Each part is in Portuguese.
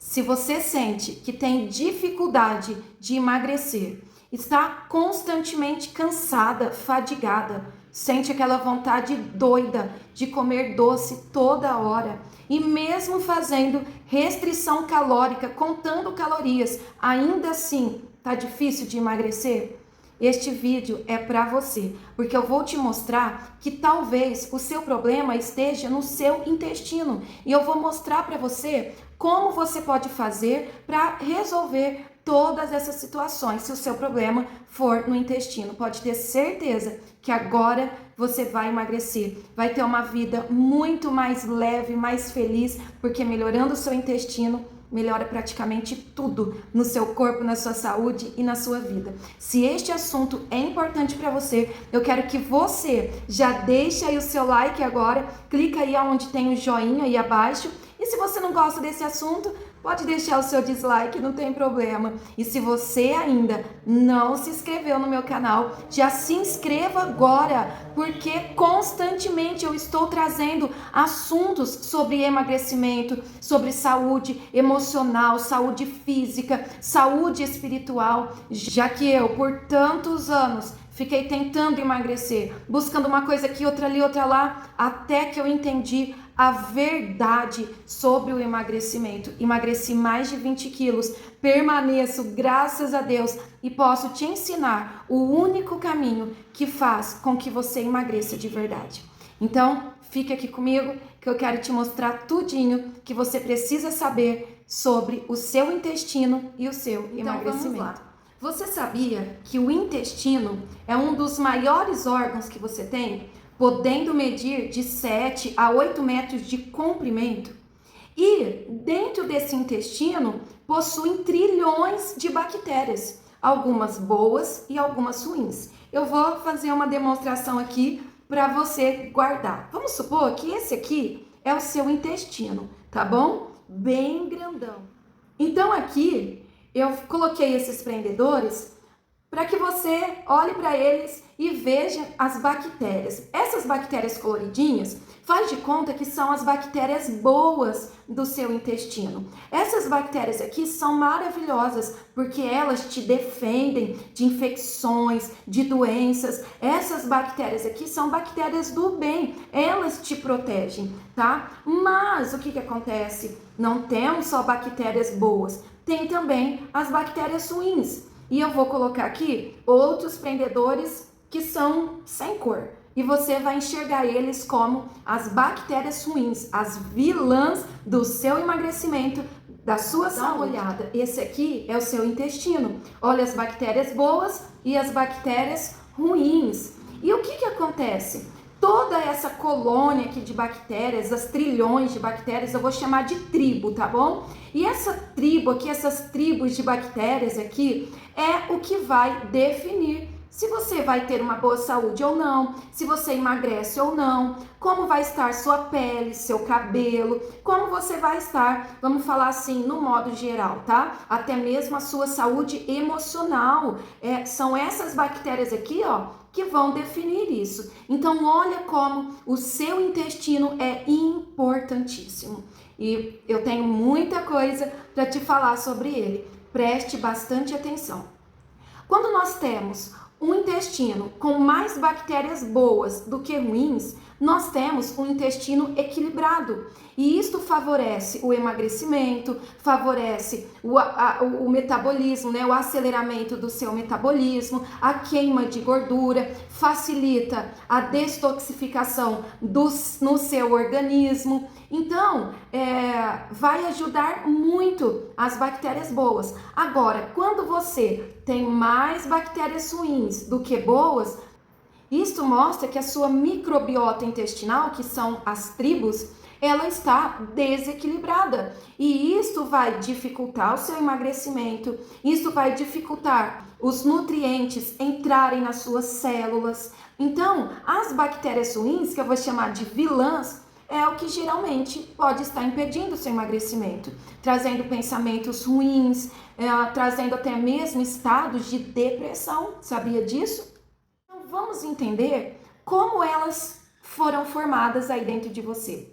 Se você sente que tem dificuldade de emagrecer, está constantemente cansada, fadigada, sente aquela vontade doida de comer doce toda hora e mesmo fazendo restrição calórica, contando calorias, ainda assim tá difícil de emagrecer? Este vídeo é para você, porque eu vou te mostrar que talvez o seu problema esteja no seu intestino e eu vou mostrar para você como você pode fazer para resolver todas essas situações. Se o seu problema for no intestino, pode ter certeza que agora você vai emagrecer, vai ter uma vida muito mais leve, mais feliz, porque melhorando o seu intestino, melhora praticamente tudo no seu corpo, na sua saúde e na sua vida. Se este assunto é importante para você, eu quero que você já deixe aí o seu like agora, clica aí onde tem o joinha aí abaixo. E se você não gosta desse assunto, pode deixar o seu dislike, não tem problema. E se você ainda não se inscreveu no meu canal, já se inscreva agora, porque constantemente eu estou trazendo assuntos sobre emagrecimento, sobre saúde emocional, saúde física, saúde espiritual, já que eu, por tantos anos, fiquei tentando emagrecer, buscando uma coisa aqui, outra ali, outra lá, até que eu entendi a verdade sobre o emagrecimento. Emagreci mais de 20 quilos, permaneço, graças a Deus, e posso te ensinar o único caminho que faz com que você emagreça de verdade. Então, fique aqui comigo que eu quero te mostrar tudinho que você precisa saber sobre o seu intestino e o seu emagrecimento. Vamos lá. Você sabia que o intestino é um dos maiores órgãos que você tem, podendo medir de 7 a 8 metros de comprimento? E dentro desse intestino possuem trilhões de bactérias, algumas boas e algumas ruins. Eu vou fazer uma demonstração aqui para você guardar. Vamos supor que esse aqui é o seu intestino, tá bom? Bem grandão. Então aqui eu coloquei esses prendedores para que você olhe para eles e veja as bactérias. Essas bactérias coloridinhas, faz de conta que são as bactérias boas do seu intestino. Essas bactérias aqui são maravilhosas, porque elas te defendem de infecções, de doenças. Essas bactérias aqui são bactérias do bem, elas te protegem, tá? Mas o que acontece? Não temos só bactérias boas, tem também as bactérias ruins. E eu vou colocar aqui outros prendedores que são sem cor. E você vai enxergar eles como as bactérias ruins, as vilãs do seu emagrecimento, da sua saúde. Dá uma olhada, esse aqui é o seu intestino. Olha as bactérias boas e as bactérias ruins. E o que acontece? Toda essa colônia aqui de bactérias, as trilhões de bactérias, eu vou chamar de tribo, tá bom? E essa tribo aqui, essas tribos de bactérias aqui, é o que vai definir se você vai ter uma boa saúde ou não, se você emagrece ou não, como vai estar sua pele, seu cabelo, como você vai estar, vamos falar assim, no modo geral, tá? Até mesmo a sua saúde emocional. São essas bactérias aqui, ó, que vão definir isso. Então, olha como o seu intestino é importantíssimo. E eu tenho muita coisa para te falar sobre ele. Preste bastante atenção. Quando nós temos um intestino com mais bactérias boas do que ruins, nós temos um intestino equilibrado. E isto favorece o emagrecimento, favorece o metabolismo, né? O aceleramento do seu metabolismo, a queima de gordura, facilita a detoxificação no seu organismo. Então, vai ajudar muito as bactérias boas. Agora, quando você tem mais bactérias ruins do que boas, isto mostra que a sua microbiota intestinal, que são as tribos, ela está desequilibrada. E isto vai dificultar o seu emagrecimento, isto vai dificultar os nutrientes entrarem nas suas células. Então, as bactérias ruins, que eu vou chamar de vilãs, é o que geralmente pode estar impedindo o seu emagrecimento, trazendo pensamentos ruins, trazendo até mesmo estados de depressão. Sabia disso? Vamos entender como elas foram formadas aí dentro de você.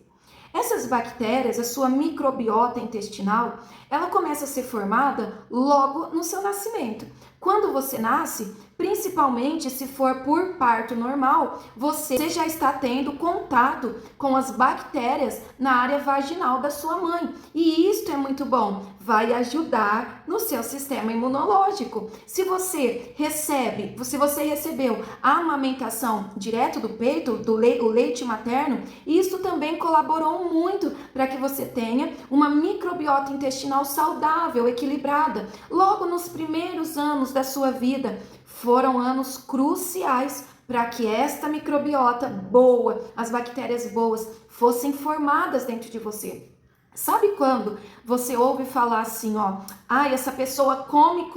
Essas bactérias, a sua microbiota intestinal, ela começa a ser formada logo no seu nascimento. Quando você nasce, principalmente se for por parto normal, você já está tendo contato com as bactérias na área vaginal da sua mãe. E isto é muito bom, vai ajudar no seu sistema imunológico. Se você recebeu a amamentação direto do peito, o leite materno, isso também colaborou muito para que você tenha uma microbiota intestinal saudável, equilibrada. Logo nos primeiros anos da sua vida, foram anos cruciais para que esta microbiota boa, as bactérias boas, fossem formadas dentro de você. Sabe quando você ouve falar assim, ó, essa pessoa come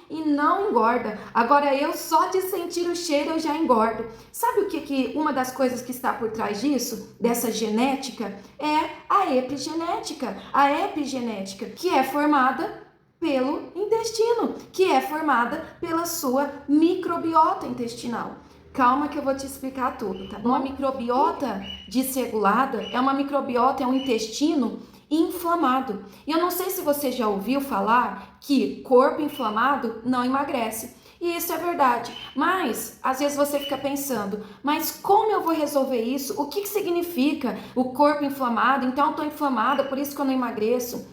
e não engorda. Agora eu só de sentir o cheiro eu já engordo. Sabe o que uma das coisas que está por trás disso, dessa genética, é a epigenética. A epigenética, que é formada pelo intestino, que é formada pela sua microbiota intestinal. Calma que eu vou te explicar tudo, tá bom? Uma microbiota desregulada é uma microbiota, é um intestino inflamado. E eu não sei se você já ouviu falar que corpo inflamado não emagrece. E isso é verdade, mas às vezes você fica pensando, mas como eu vou resolver isso? O que significa o corpo inflamado? Então eu estou inflamada, por isso que eu não emagreço?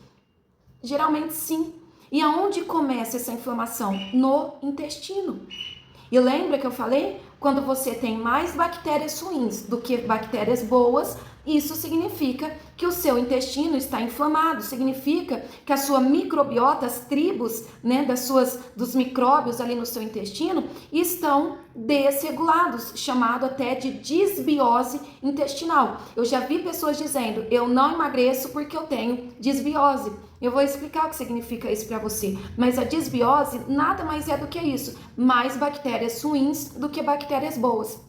Geralmente sim. E aonde começa essa inflamação? No intestino. E lembra que eu falei? Quando você tem mais bactérias ruins do que bactérias boas, isso significa que o seu intestino está inflamado, significa que a sua microbiota, as tribos, né, dos micróbios ali no seu intestino, estão desregulados, chamado até de disbiose intestinal. Eu já vi pessoas dizendo, eu não emagreço porque eu tenho disbiose. Eu vou explicar o que significa isso para você, mas a disbiose nada mais é do que isso, mais bactérias ruins do que bactérias boas.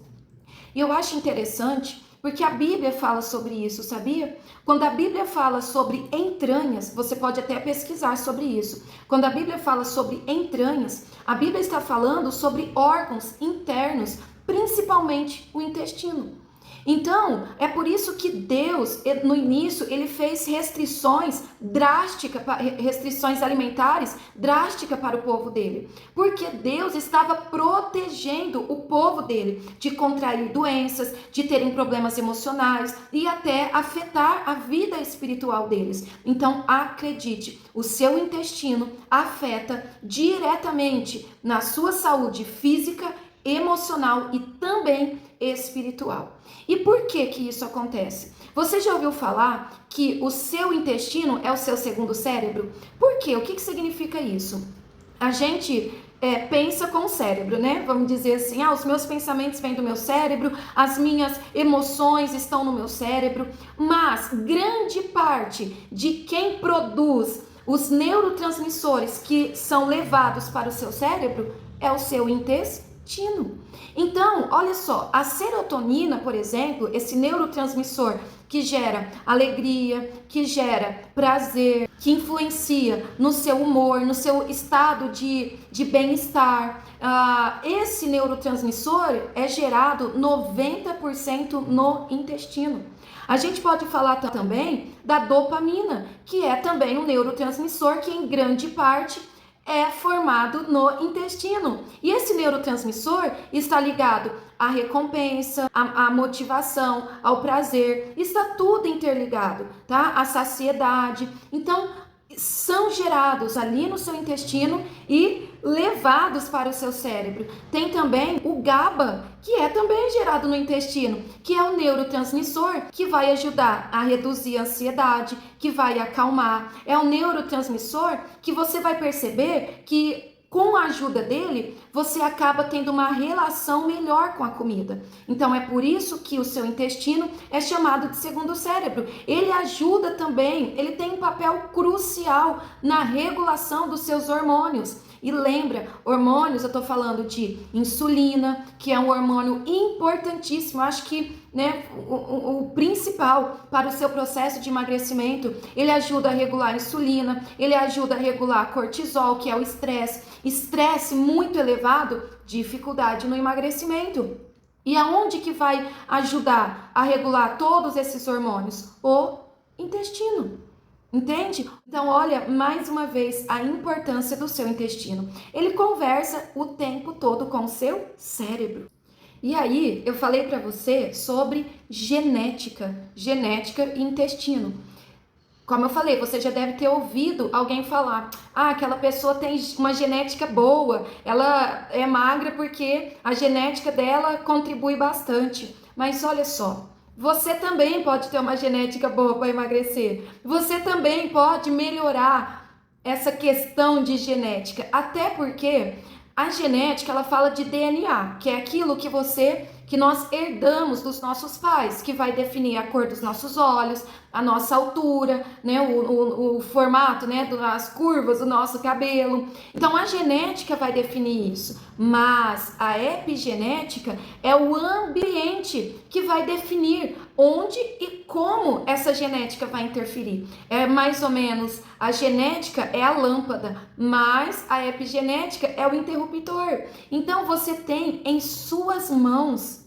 E eu acho interessante porque a Bíblia fala sobre isso, sabia? Quando a Bíblia fala sobre entranhas, você pode até pesquisar sobre isso. Quando a Bíblia fala sobre entranhas, a Bíblia está falando sobre órgãos internos, principalmente o intestino. Então, é por isso que Deus, no início, ele fez restrições drásticas, restrições alimentares drásticas para o povo dele. Porque Deus estava protegendo o povo dele de contrair doenças, de terem problemas emocionais e até afetar a vida espiritual deles. Então, acredite, o seu intestino afeta diretamente na sua saúde física, emocional e também espiritual. E por que isso acontece? Você já ouviu falar que o seu intestino é o seu segundo cérebro? Por quê? O que significa isso? A gente pensa com o cérebro, né? Vamos dizer assim, os meus pensamentos vêm do meu cérebro, as minhas emoções estão no meu cérebro, mas grande parte de quem produz os neurotransmissores que são levados para o seu cérebro é o seu intestino. Então, olha só, a serotonina, por exemplo, esse neurotransmissor que gera alegria, que gera prazer, que influencia no seu humor, no seu estado de bem-estar, esse neurotransmissor é gerado 90% no intestino. A gente pode falar também da dopamina, que é também um neurotransmissor que em grande parte é formado no intestino. E esse neurotransmissor está ligado à recompensa, à motivação, ao prazer. Está tudo interligado, tá? A saciedade. Então, são gerados ali no seu intestino e levados para o seu cérebro. Tem também o GABA, que é também gerado no intestino, que é o neurotransmissor que vai ajudar a reduzir a ansiedade, que vai acalmar. É o neurotransmissor que você vai perceber que com a ajuda dele, você acaba tendo uma relação melhor com a comida. Então é por isso que o seu intestino é chamado de segundo cérebro. Ele ajuda também, ele tem um papel crucial na regulação dos seus hormônios. E lembra, hormônios, eu estou falando de insulina, que é um hormônio importantíssimo, acho que o principal para o seu processo de emagrecimento. Ele ajuda a regular a insulina, ele ajuda a regular cortisol, que é o estresse. Estresse muito elevado, dificuldade no emagrecimento. E aonde que vai ajudar a regular todos esses hormônios? O intestino. Entende? Então, olha mais uma vez a importância do seu intestino. Ele conversa o tempo todo com o seu cérebro. E aí, eu falei para você sobre genética e intestino. Como eu falei, você já deve ter ouvido alguém falar: ah, aquela pessoa tem uma genética boa, ela é magra porque a genética dela contribui bastante. Mas olha só, você também pode ter uma genética boa para emagrecer. Você também pode melhorar essa questão de genética, até porque a genética, ela fala de DNA, que é aquilo que nós herdamos dos nossos pais, que vai definir a cor dos nossos olhos, a nossa altura, né, o formato, né, as curvas do nosso cabelo. Então a genética vai definir isso, mas a epigenética é o ambiente que vai definir onde e como essa genética vai interferir. É mais ou menos, a genética é a lâmpada, mas a epigenética é o interruptor. Então você tem em suas mãos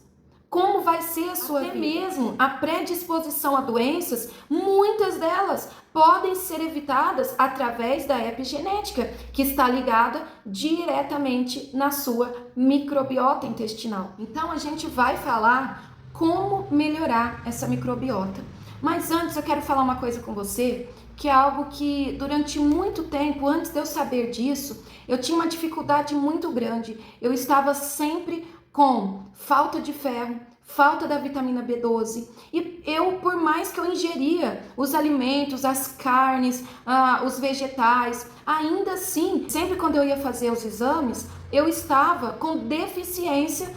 como vai ser a sua vida. Até mesmo a predisposição a doenças, muitas delas podem ser evitadas através da epigenética, que está ligada diretamente na sua microbiota intestinal. Então a gente vai falar como melhorar essa microbiota. Mas antes eu quero falar uma coisa com você, que é algo que durante muito tempo, antes de eu saber disso, eu tinha uma dificuldade muito grande. Eu estava sempre com falta de ferro, falta da vitamina B12, e eu, por mais que eu ingeria os alimentos, as carnes, os vegetais, ainda assim, sempre quando eu ia fazer os exames, eu estava com deficiência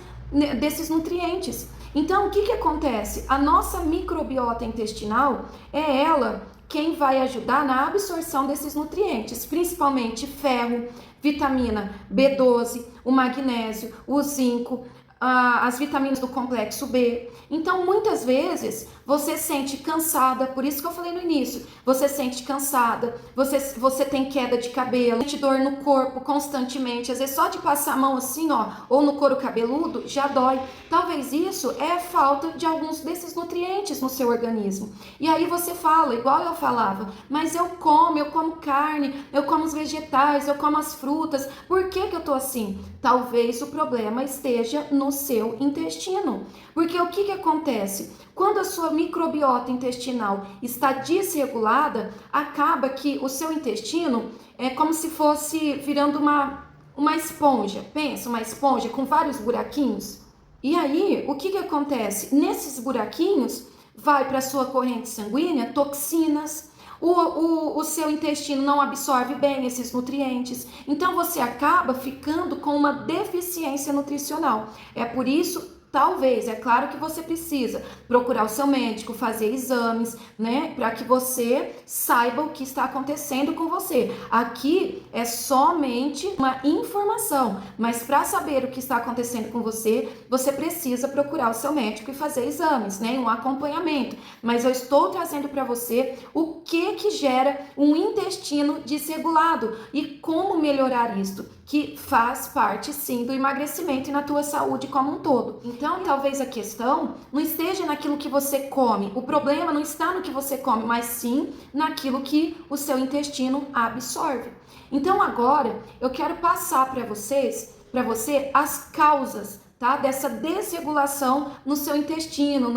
desses nutrientes. Então, o que acontece? A nossa microbiota intestinal é ela quem vai ajudar na absorção desses nutrientes, principalmente ferro, vitamina B12, o magnésio, o zinco, as vitaminas do complexo B. Então, muitas vezes, você sente cansada, por isso que eu falei no início, você sente cansada, você tem queda de cabelo, sente dor no corpo constantemente, às vezes só de passar a mão assim, ó, ou no couro cabeludo, já dói. Talvez isso é falta de alguns desses nutrientes no seu organismo. E aí você fala, igual eu falava, mas eu como carne, eu como os vegetais, eu como as frutas, por que eu tô assim? Talvez o problema esteja no seu intestino. Porque o que acontece? Quando a sua microbiota intestinal está desregulada, acaba que o seu intestino é como se fosse virando uma esponja. Pensa, uma esponja com vários buraquinhos. E aí, o que acontece? Nesses buraquinhos, vai para a sua corrente sanguínea toxinas. O seu intestino não absorve bem esses nutrientes, então você acaba ficando com uma deficiência nutricional. É por isso, talvez, é claro que você precisa procurar o seu médico, fazer exames, né, para que você saiba o que está acontecendo com você. Aqui é somente uma informação, mas para saber o que está acontecendo com você, você precisa procurar o seu médico e fazer exames, né, um acompanhamento. Mas eu estou trazendo para você o que gera um intestino desregulado e como melhorar isto, que faz parte sim do emagrecimento e na tua saúde como um todo. Então, talvez a questão não esteja naquilo que você come. O problema não está no que você come, mas sim naquilo que o seu intestino absorve. Então, agora eu quero passar para você as causas, tá, dessa desregulação no seu intestino,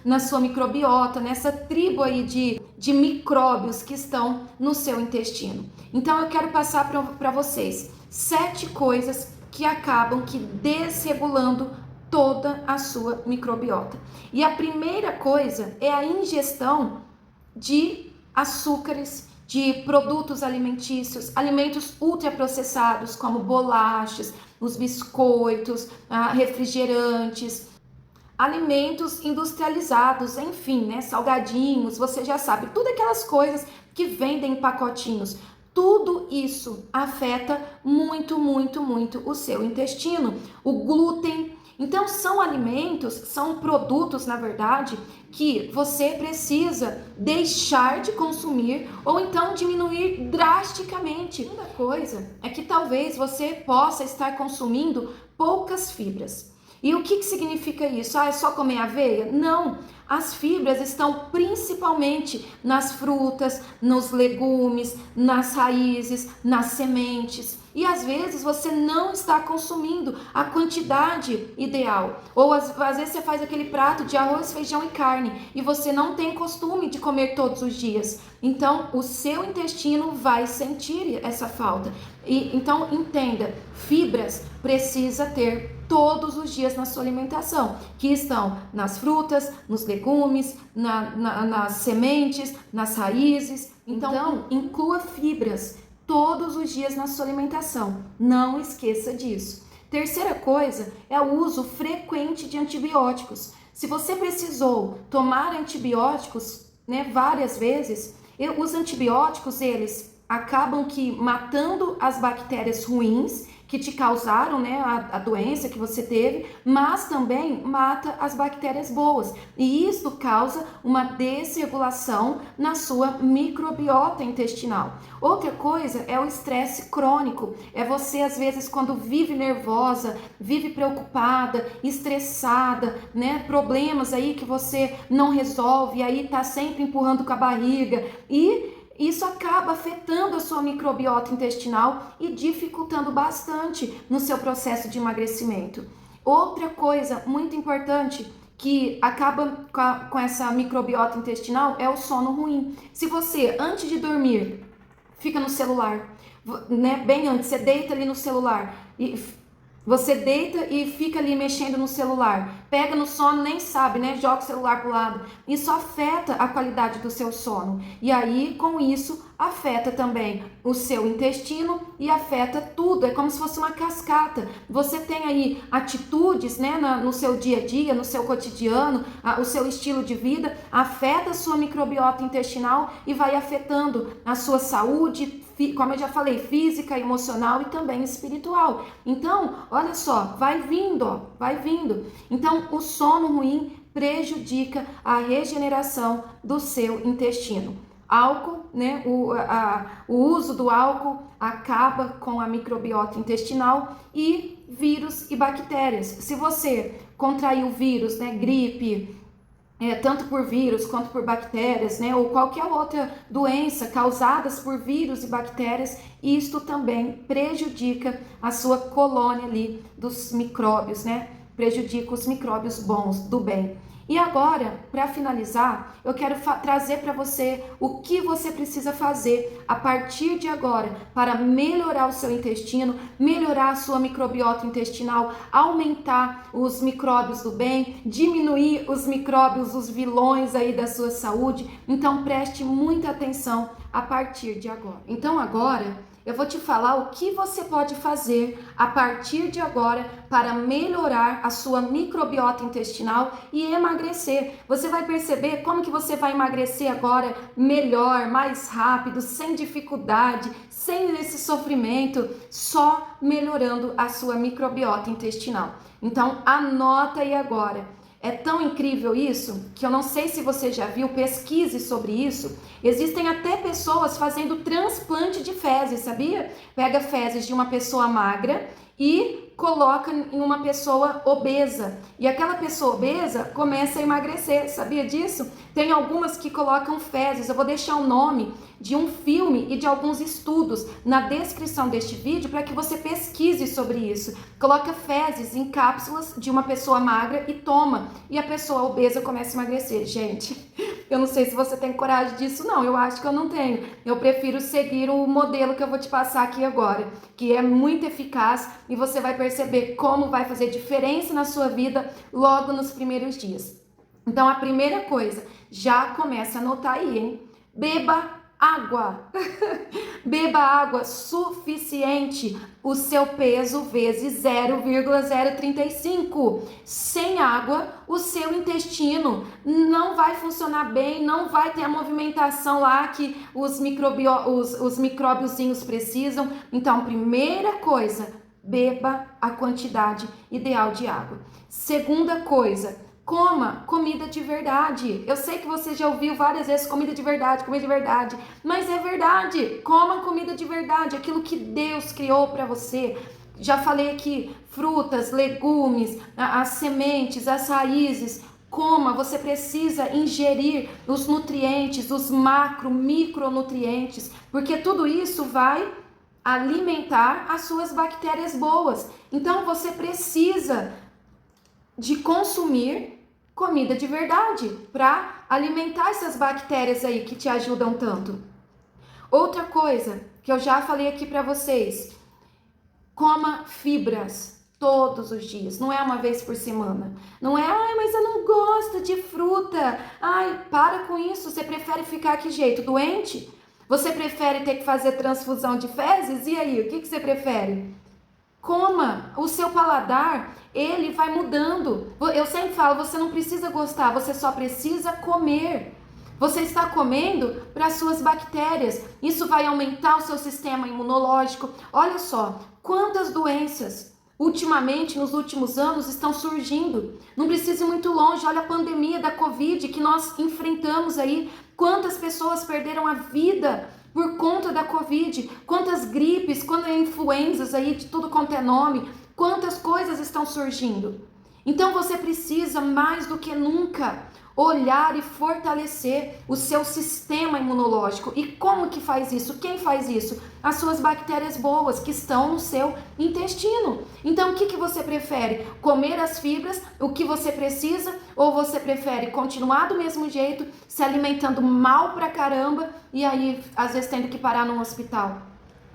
na sua microbiota, nessa tribo aí de micróbios que estão no seu intestino. Então, eu quero passar para vocês 7 coisas que acabam desregulando toda a sua microbiota. E a primeira coisa é a ingestão de açúcares, de produtos alimentícios, alimentos ultraprocessados como bolachas, os biscoitos, refrigerantes, alimentos industrializados, enfim, né, salgadinhos, você já sabe, tudo aquelas coisas que vendem em pacotinhos. Tudo isso afeta muito o seu intestino. O glúten. Então, são alimentos, são produtos, na verdade, que você precisa deixar de consumir ou então diminuir drasticamente. Segunda coisa é que talvez você possa estar consumindo poucas fibras. E o que significa isso? É só comer aveia? Não! As fibras estão principalmente nas frutas, nos legumes, nas raízes, nas sementes. E às vezes você não está consumindo a quantidade ideal. Ou às vezes você faz aquele prato de arroz, feijão e carne e você não tem costume de comer todos os dias. Então o seu intestino vai sentir essa falta. Então entenda, fibras precisa ter todos os dias na sua alimentação, que estão nas frutas, nos legumes, nas sementes, nas raízes. Então inclua fibras todos os dias na sua alimentação. Não esqueça disso. Terceira coisa é o uso frequente de antibióticos. Se você precisou tomar antibióticos, várias vezes, os antibióticos, eles acabam que matando as bactérias ruins que te causaram, a doença que você teve, mas também mata as bactérias boas. E isso causa uma desregulação na sua microbiota intestinal. Outra coisa é o estresse crônico. É você, às vezes, quando vive nervosa, vive preocupada, estressada, problemas aí que você não resolve, aí tá sempre empurrando com a barriga e isso acaba afetando a sua microbiota intestinal e dificultando bastante no seu processo de emagrecimento. Outra coisa muito importante que acaba com essa microbiota intestinal é o sono ruim. Se você, antes de dormir, fica no celular, bem antes, você deita ali no celular e você deita e fica ali mexendo no celular, pega no sono, nem sabe, joga o celular pro lado. Isso afeta a qualidade do seu sono. E aí, com isso, afeta também o seu intestino e afeta tudo. É como se fosse uma cascata. Você tem aí atitudes, no seu dia a dia, no seu cotidiano, o seu estilo de vida, afeta a sua microbiota intestinal e vai afetando a sua saúde, como eu já falei, física, emocional e também espiritual. Então, olha só, vai vindo. Então, o sono ruim prejudica a regeneração do seu intestino. Álcool, o uso do álcool acaba com a microbiota intestinal e vírus e bactérias. Se você contraiu vírus, gripe, tanto por vírus quanto por bactérias, ou qualquer outra doença causadas por vírus e bactérias, isto também prejudica a sua colônia ali dos micróbios, prejudica os micróbios bons, do bem. E agora, para finalizar, eu quero trazer para você o que você precisa fazer a partir de agora para melhorar o seu intestino, melhorar a sua microbiota intestinal, aumentar os micróbios do bem, diminuir os micróbios, os vilões aí da sua saúde. Então preste muita atenção a partir de agora. Então agora eu vou te falar o que você pode fazer a partir de agora para melhorar a sua microbiota intestinal e emagrecer. Você vai perceber como que você vai emagrecer agora melhor, mais rápido, sem dificuldade, sem esse sofrimento, só melhorando a sua microbiota intestinal. Então anota aí agora. É tão incrível isso que eu não sei se você já viu, pesquise sobre isso. Existem até pessoas fazendo transplante de fezes, sabia? Pega fezes de uma pessoa magra e coloca em uma pessoa obesa. E aquela pessoa obesa começa a emagrecer, sabia disso? Tem algumas que colocam fezes. Eu vou deixar o nome de um filme e de alguns estudos na descrição deste vídeo para que você pesquise sobre isso. Coloca fezes em cápsulas de uma pessoa magra e toma. E a pessoa obesa começa a emagrecer. Gente, eu não sei se você tem coragem disso, não. Eu acho que eu não tenho. Eu prefiro seguir o modelo que eu vou te passar aqui agora, que é muito eficaz e você vai perceber como vai fazer diferença na sua vida logo nos primeiros dias. Então, a primeira coisa, já começa a anotar aí, hein? Beba água. Beba água suficiente, o seu peso vezes 0,035. Sem água, o seu intestino não vai funcionar bem, não vai ter a movimentação lá que os micróbiozinhos precisam. Então, primeira coisa, beba a quantidade ideal de água. Segunda coisa, coma comida de verdade. Eu sei que você já ouviu várias vezes comida de verdade, mas é verdade. Coma comida de verdade, aquilo que Deus criou para você. Já falei aqui, frutas, legumes, as sementes, as raízes. Coma, você precisa ingerir os nutrientes, os macro, micronutrientes, porque tudo isso vai alimentar as suas bactérias boas. Então você precisa de consumir comida de verdade para alimentar essas bactérias aí que te ajudam tanto. Outra coisa que eu já falei aqui para vocês, coma fibras todos os dias, não é uma vez por semana. Não é, ai, mas eu não gosto de fruta. Ai, para com isso, você prefere ficar que jeito? Doente? Você prefere ter que fazer transfusão de fezes? E aí, o que você prefere? Coma, o seu paladar, ele vai mudando. Eu sempre falo, você não precisa gostar, você só precisa comer. Você está comendo para as suas bactérias. Isso vai aumentar o seu sistema imunológico. Olha só, quantas doenças ultimamente, nos últimos anos, estão surgindo. Não precisa ir muito longe, olha a pandemia da Covid que nós enfrentamos aí. Quantas pessoas perderam a vida por conta da Covid? Quantas gripes, quantas influenzas aí, de tudo quanto é nome. Quantas coisas estão surgindo. Então você precisa, mais do que nunca, olhar e fortalecer o seu sistema imunológico. E como que faz isso? Quem faz isso? As suas bactérias boas que estão no seu intestino. Então, o que você prefere? Comer as fibras, o que você precisa? Ou você prefere continuar do mesmo jeito, se alimentando mal pra caramba e aí, às vezes, tendo que parar num hospital,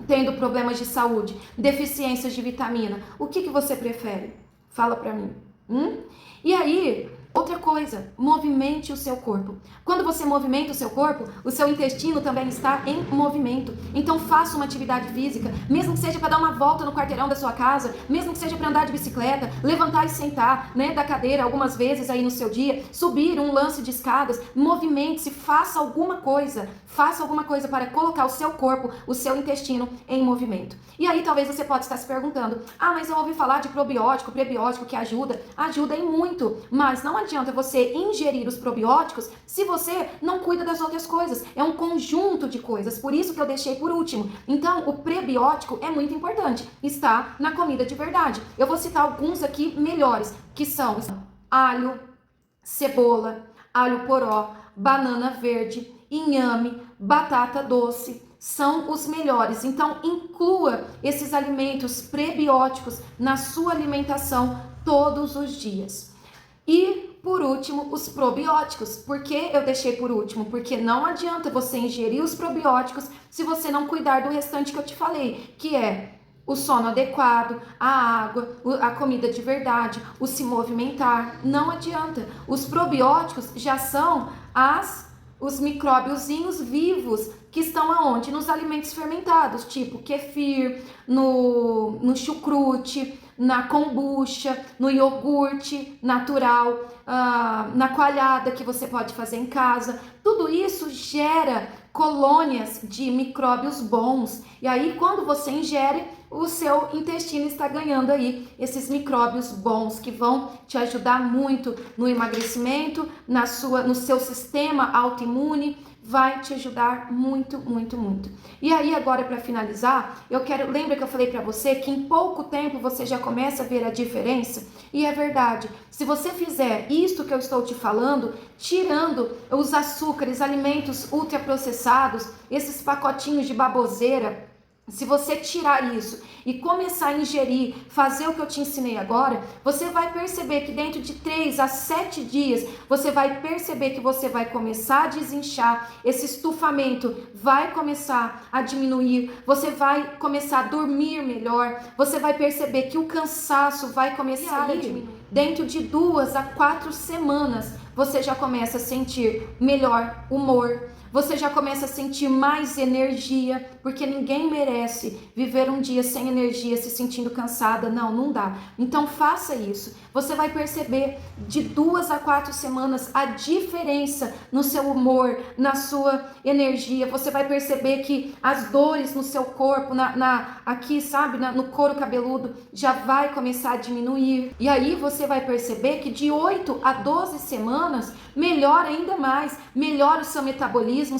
tendo problemas de saúde, deficiências de vitamina? O que você prefere? Fala pra mim. E aí, outra coisa, movimente o seu corpo. Quando você movimenta o seu corpo, o seu intestino também está em movimento. Então faça uma atividade física, mesmo que seja para dar uma volta no quarteirão da sua casa, mesmo que seja para andar de bicicleta, levantar e sentar, da cadeira algumas vezes aí no seu dia, subir um lance de escadas, movimente-se, faça alguma coisa para colocar o seu corpo, o seu intestino em movimento. E aí talvez você pode estar se perguntando, mas eu ouvi falar de probiótico, prebiótico que ajuda em muito, mas não adianta você ingerir os probióticos se você não cuida das outras coisas. É um conjunto de coisas, por isso que eu deixei por último. Então, o prebiótico é muito importante, está na comida de verdade. Eu vou citar alguns aqui melhores, que são alho, cebola, alho poró, banana verde, inhame, batata doce, são os melhores. Então, inclua esses alimentos prebióticos na sua alimentação todos os dias. E, por último, os probióticos. Por que eu deixei por último? Porque não adianta você ingerir os probióticos se você não cuidar do restante que eu te falei, que é o sono adequado, a água, a comida de verdade, o se movimentar. Não adianta. Os probióticos já são os micróbiozinhos vivos que estão aonde? Nos alimentos fermentados, tipo kefir, no chucrute, na kombucha, no iogurte natural, na coalhada que você pode fazer em casa. Tudo isso gera colônias de micróbios bons. E aí, quando você ingere, o seu intestino está ganhando aí esses micróbios bons que vão te ajudar muito no emagrecimento, no seu sistema autoimune, vai te ajudar muito, muito, muito. E aí agora para finalizar, lembra que eu falei para você que em pouco tempo você já começa a ver a diferença? E é verdade, se você fizer isto que eu estou te falando, tirando os açúcares, alimentos ultraprocessados, esses pacotinhos de baboseira, se você tirar isso e começar a ingerir, fazer o que eu te ensinei agora, você vai perceber que dentro de 3 a 7 dias, você vai perceber que você vai começar a desinchar, esse estufamento vai começar a diminuir, você vai começar a dormir melhor, você vai perceber que o cansaço vai começar a diminuir. Dentro de 2 a 4 semanas, você já começa a sentir melhor humor, você já começa a sentir mais energia, porque ninguém merece viver um dia sem energia, se sentindo cansada. Não dá. Então faça isso. Você vai perceber de 2 a 4 semanas a diferença no seu humor, na sua energia. Você vai perceber que as dores no seu corpo, aqui, sabe, no couro cabeludo, já vai começar a diminuir. E aí você vai perceber que de 8 a 12 semanas, melhora ainda mais, melhora o seu metabolismo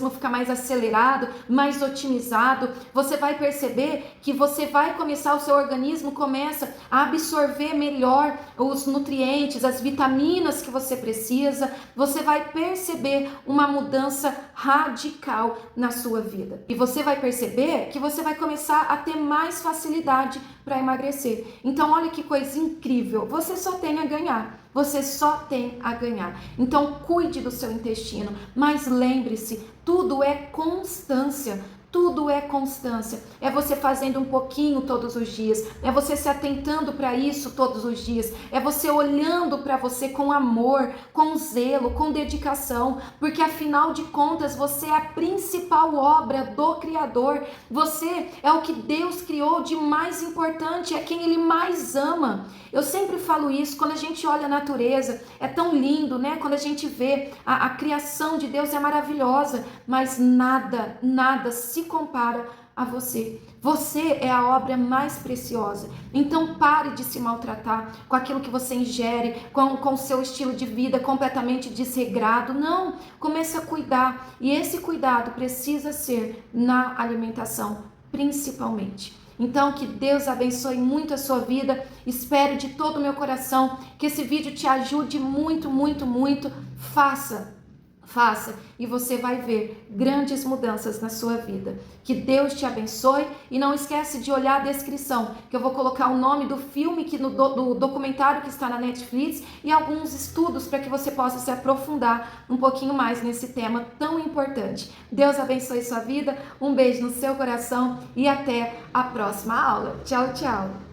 fica mais acelerado, mais otimizado. Você vai perceber que você vai começar, o seu organismo começa a absorver melhor os nutrientes, as vitaminas que você precisa. Você vai perceber uma mudança radical na sua vida. E você vai perceber que você vai começar a ter mais facilidade para emagrecer. Então, olha que coisa incrível. Você só tem a ganhar. Você só tem a ganhar. Então, cuide do seu intestino. Mas lembre-se, tudo é constância. Tudo é constância, é você fazendo um pouquinho todos os dias, é você se atentando para isso todos os dias, é você olhando para você com amor, com zelo, com dedicação, porque afinal de contas você é a principal obra do Criador, você é o que Deus criou de mais importante, é quem Ele mais ama. Eu sempre falo isso, quando a gente olha a natureza, é tão lindo, né? Quando a gente vê a criação de Deus é maravilhosa, mas nada se compara a você. Você é a obra mais preciosa. Então pare de se maltratar com aquilo que você ingere, com o seu estilo de vida completamente desregrado. Não, comece a cuidar. E esse cuidado precisa ser na alimentação, principalmente. Então, que Deus abençoe muito a sua vida. Espero de todo o meu coração que esse vídeo te ajude muito, muito, muito. Faça e você vai ver grandes mudanças na sua vida. Que Deus te abençoe e não esquece de olhar a descrição, que eu vou colocar o nome do filme, do documentário que está na Netflix e alguns estudos para que você possa se aprofundar um pouquinho mais nesse tema tão importante. Deus abençoe sua vida, um beijo no seu coração e até a próxima aula. Tchau, tchau!